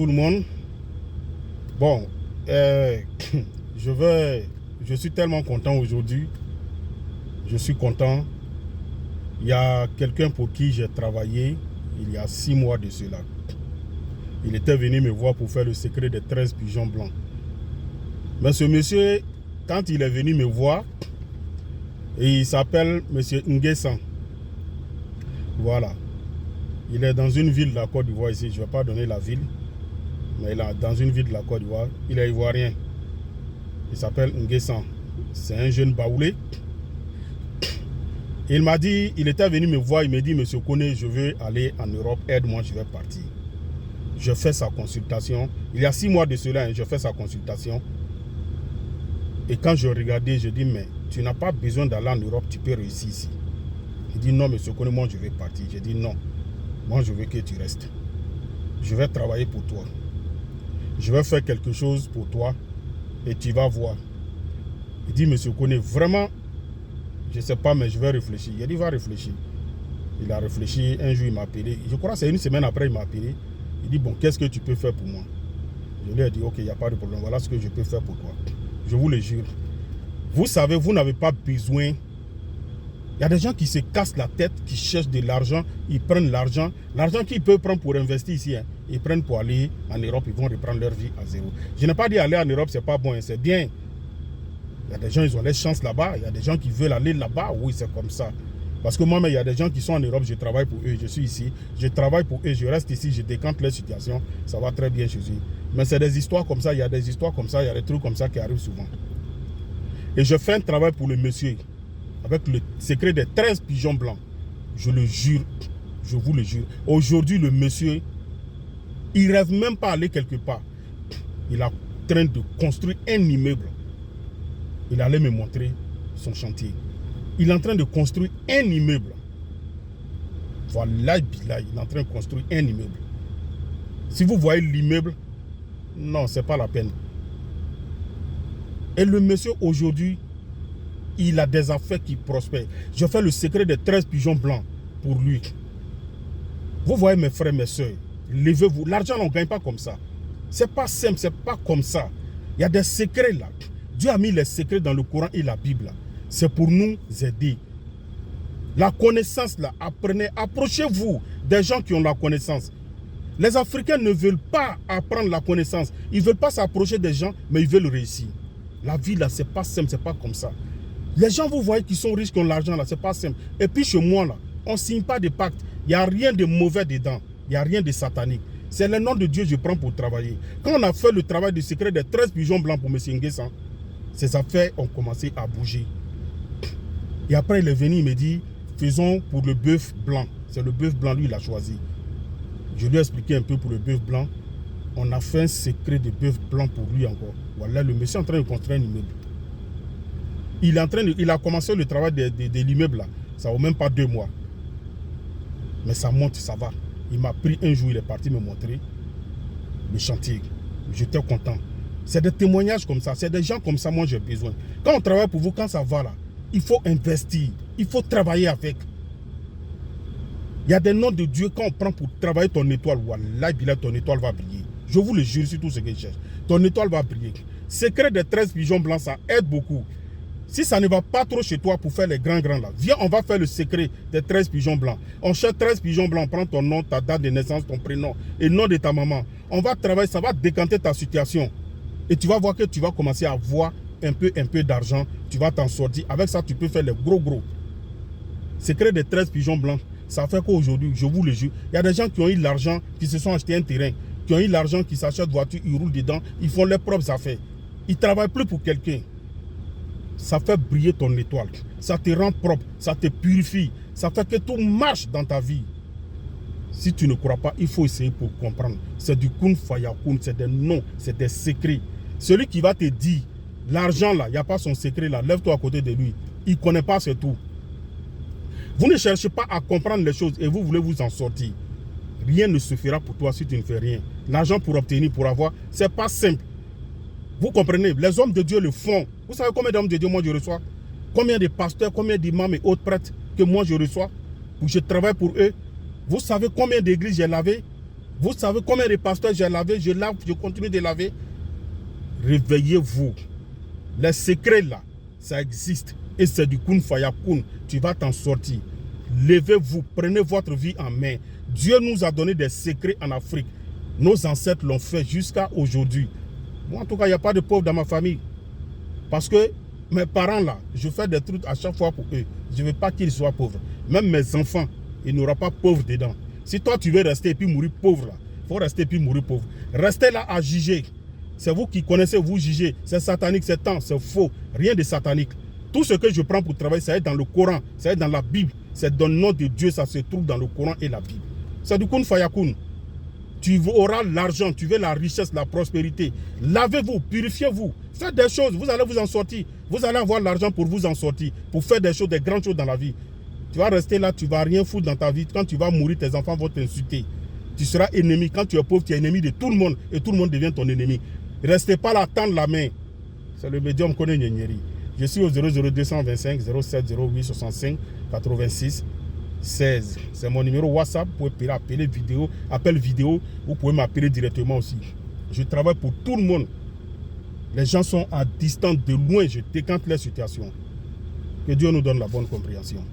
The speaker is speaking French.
tout le monde. Bon, je suis tellement content aujourd'hui. Je suis content. Il y a quelqu'un pour qui j'ai travaillé il y a 6 mois de cela. Il était venu me voir pour faire le secret des 13 pigeons blancs. Mais ce monsieur, quand il est venu me voir, il s'appelle monsieur Nguessan. Voilà. Il est dans une ville de la Côte d'Ivoire ici. Je ne vais pas donner la ville. Mais il est dans une ville de la Côte d'Ivoire. Il est ivoirien. Il s'appelle Nguessan. C'est un jeune baoulé. Il m'a dit, il était venu me voir. Il m'a dit, monsieur Kone, je veux aller en Europe. Aide-moi, je vais partir. Je fais sa consultation. Il y a 6 mois de cela, je fais sa consultation. Et quand je regardais, je dis, mais tu n'as pas besoin d'aller en Europe, tu peux réussir ici. Il dit, non, monsieur Kone, moi je vais partir. Je dis, non, moi je veux que tu restes. Je vais travailler pour toi. Je vais faire quelque chose pour toi et tu vas voir. Il dit, monsieur Kone, vraiment, je ne sais pas, mais je vais réfléchir. Il a dit, va réfléchir. Il a réfléchi. Un jour, il m'a appelé. Je crois que c'est une semaine après, il m'a appelé. Il dit, bon, qu'est-ce que tu peux faire pour moi? Je lui ai dit, ok, il n'y a pas de problème. Voilà ce que je peux faire pour toi. Je vous le jure. Vous savez, vous n'avez pas besoin. Il y a des gens qui se cassent la tête, qui cherchent de l'argent. Ils prennent l'argent. L'argent qu'ils peuvent prendre pour investir ici, ils prennent pour aller en Europe. Ils vont reprendre leur vie à zéro. Je n'ai pas dit aller en Europe, c'est pas bon, c'est bien. Il y a des gens, ils ont les chances là-bas. Il y a des gens qui veulent aller là-bas. Oui, c'est comme ça. Parce que moi-même, il y a des gens qui sont en Europe, je travaille pour eux, je suis ici, je travaille pour eux, je reste ici, je décante leur situation, ça va très bien chez eux. Mais c'est des histoires comme ça, il y a des histoires comme ça, il y a des trucs comme ça qui arrivent souvent. Et je fais un travail pour le monsieur, avec le secret des 13 pigeons blancs. Je le jure, je vous le jure. Aujourd'hui, le monsieur, il ne rêve même pas aller quelque part. Il est en train de construire un immeuble. Il allait me montrer son chantier. Il est en train de construire un immeuble. Voilà, il est en train de construire un immeuble. Si vous voyez l'immeuble, non, ce n'est pas la peine. Et le monsieur aujourd'hui, il a des affaires qui prospèrent. Je fais le secret des 13 pigeons blancs pour lui. Vous voyez mes frères, mes soeurs, levez-vous. L'argent, on ne gagne pas comme ça. Ce n'est pas simple, ce n'est pas comme ça. Il y a des secrets là. Dieu a mis les secrets dans le Coran et la Bible. C'est pour nous aider. La connaissance là, apprenez, approchez-vous des gens qui ont la connaissance. Les Africains ne veulent pas apprendre la connaissance. Ils ne veulent pas s'approcher des gens, mais ils veulent réussir. La vie là, c'est pas simple, c'est pas comme ça. Les gens, vous voyez, qui sont riches, qui ont l'argent là, c'est pas simple. Et puis chez moi là, on ne signe pas de pacte. Il n'y a rien de mauvais dedans. Il n'y a rien de satanique. C'est le nom de Dieu que je prends pour travailler. Quand on a fait le travail du secret des 13 pigeons blancs pour M. Nguessan, ses affaires ont commencé à bouger. Et après, il est venu, il me dit, faisons pour le bœuf blanc. C'est le bœuf blanc, lui, il a choisi. Je lui ai expliqué un peu pour le bœuf blanc. On a fait un secret de bœuf blanc pour lui encore. Voilà, le monsieur est en train de construire un immeuble. Il a commencé le travail de l'immeuble là. Ça ne vaut même pas 2 mois. Mais ça monte, ça va. Il m'a pris un jour, il est parti me montrer le chantier. J'étais content. C'est des témoignages comme ça. C'est des gens comme ça, moi j'ai besoin. Quand on travaille pour vous, quand ça va là, il faut investir. Il faut travailler avec. Il y a des noms de Dieu, quand on prend pour travailler ton étoile, wallah, ton étoile va briller. Je vous le jure sur tout ce que je cherche. Ton étoile va briller. Secret des 13 pigeons blancs, ça aide beaucoup. Si ça ne va pas trop chez toi pour faire les grands là, viens, on va faire le secret des 13 pigeons blancs. On cherche 13 pigeons blancs, prends ton nom, ta date de naissance, ton prénom et le nom de ta maman. On va travailler, ça va décanter ta situation. Et tu vas voir que tu vas commencer à avoir un peu d'argent. Tu vas t'en sortir. Avec ça, tu peux faire les gros. Secret des 13 pigeons blancs. Ça fait qu'aujourd'hui, je vous le jure, il y a des gens qui ont eu l'argent, qui se sont achetés un terrain, qui ont eu l'argent, qui s'achètent voiture, ils roulent dedans, ils font leurs propres affaires. Ils ne travaillent plus pour quelqu'un. Ça fait briller ton étoile. Ça te rend propre, ça te purifie. Ça fait que tout marche dans ta vie. Si tu ne crois pas, il faut essayer pour comprendre. C'est du kun fayakun, c'est des noms, c'est des secrets. Celui qui va te dire, l'argent là, il n'y a pas son secret là, lève-toi à côté de lui. Il ne connaît pas, c'est tout. Vous ne cherchez pas à comprendre les choses et vous voulez vous en sortir. Rien ne se fera pour toi si tu ne fais rien. L'argent pour obtenir, pour avoir, ce n'est pas simple. Vous comprenez, les hommes de Dieu le font. Vous savez combien d'hommes de Dieu moi je reçois? Combien de pasteurs, combien d'imams et autres prêtres que moi je reçois? Pour que je travaille pour eux. Vous savez combien d'églises j'ai lavé? Vous savez combien de pasteurs j'ai lavé, je lave, je continue de laver. Réveillez-vous. Les secrets là, ça existe. Et c'est du kun faya kun. Tu vas t'en sortir. Levez-vous, prenez votre vie en main. Dieu nous a donné des secrets en Afrique. Nos ancêtres l'ont fait jusqu'à aujourd'hui. Moi, en tout cas, il n'y a pas de pauvres dans ma famille. Parce que mes parents là, je fais des trucs à chaque fois pour eux. Je ne veux pas qu'ils soient pauvres. Même mes enfants, il n'y aura pas pauvres dedans. Si toi, tu veux rester et puis mourir pauvre là, il faut rester et puis mourir pauvre. Restez là à juger. C'est vous qui connaissez, vous jugez. C'est satanique, c'est temps, c'est faux. Rien de satanique. Tout ce que je prends pour travailler, ça est dans le Coran, ça est dans la Bible. C'est dans le nom de Dieu, ça se trouve dans le Coran et la Bible. C'est du kun fayakun. Tu auras l'argent, tu veux la richesse, la prospérité. Lavez-vous, purifiez-vous. Faites des choses, vous allez vous en sortir. Vous allez avoir l'argent pour vous en sortir. Pour faire des choses, des grandes choses dans la vie. Tu vas rester là, tu ne vas rien foutre dans ta vie. Quand tu vas mourir, tes enfants vont t'insulter. Tu seras ennemi. Quand tu es pauvre, tu es ennemi de tout le monde. Et tout le monde devient ton ennemi. Restez pas là, tendre la main. C'est le médium Koné Nyeri. Je suis au 00225 07 08 65 86 16. C'est mon numéro WhatsApp. Vous pouvez appeler vidéo, appel vidéo. Vous pouvez m'appeler directement aussi. Je travaille pour tout le monde. Les gens sont à distance, de loin. Je décante les situations. Que Dieu nous donne la bonne compréhension.